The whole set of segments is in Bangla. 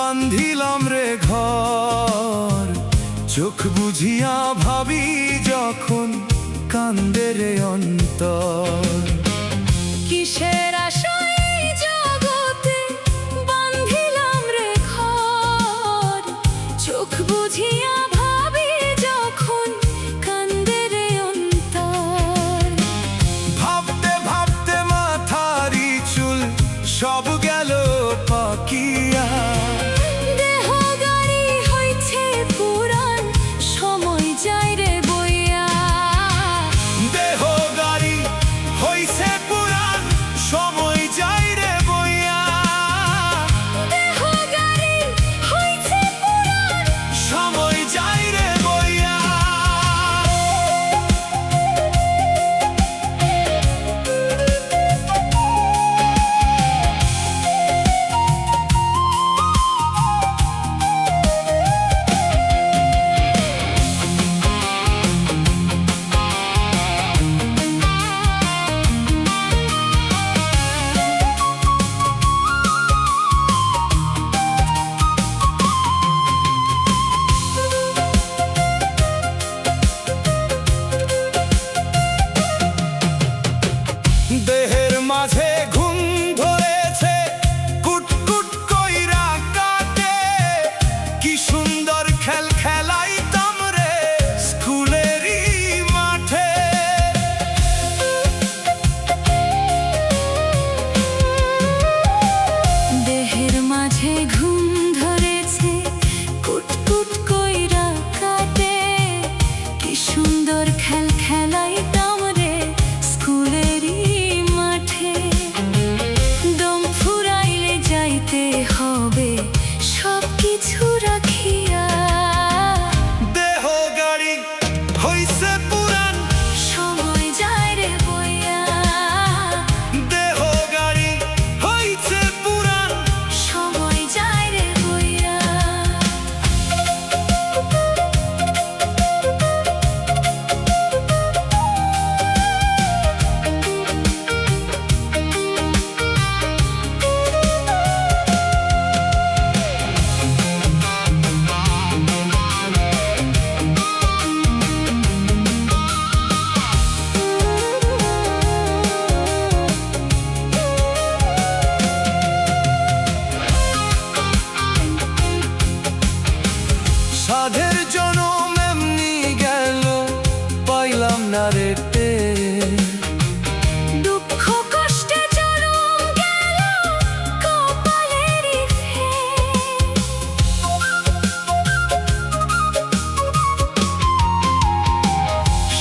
বান্ধিলাম রে ঘর, চোখ বুঝিয়া ভাবি যখন কান্দে রে অন্তর। কিসের আশায় জগতে বান্ধিলাম রে ঘর, চোখ বুঝিয়া ভাবি যখন কান্দে রে অন্তর। ভাবতে ভাবতে মাথারি চুল সব গেল পাকিয়া, দেহ গাড়ি হইছে পুরান, সময় যায় রে বইয়া। দেহ গাড়ি হইছে পুরান, সময় যায় রে বইয়া। দেহ গাড়ি হইছে পুরান, সময় যায় রে বইয়া। দেহের মাঝে ঘুম ধরেছে, কুটকুট কইরা কাটে। কি সুন্দর খেল খেলাইতাম রে স্কুলেরই মাঠে। দেহের মাঝে ঘুম ধরেছে, কুটকুট কইরা কাটে। কি সুন্দর খেল খেলাইতাম রে স্কুলেরই মাঠে। দম ফুরাইলে যাইতে হবে সব কিছু রাখিয়া। দেহ গাড়ি হইছে পুরান, সময় যায় রে বইয়া। দেহ গাড়ি হইছে পুরান। সময় যায় রে বইয়া। সাধের জনম এমনি গেল, পাইলাম না রে টের। দুঃখ কষ্টে জনম গেল, কপালেরই ফের।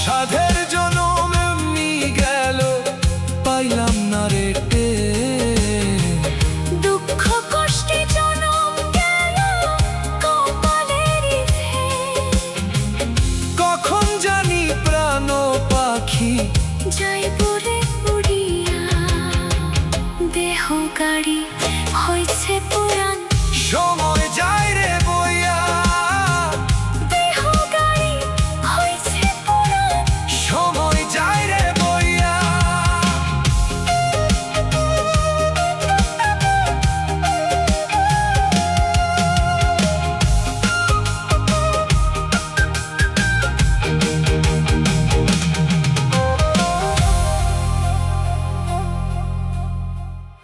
সাধের জনম এমনি গেল, পাইলাম না রে টের। দুঃখ কষ্টে জনম গেল, কপালেরই ফের। কখন জানি প্রাণ পাখি যাইব রে উড়িয়া। দেহ গাড়ি হইছে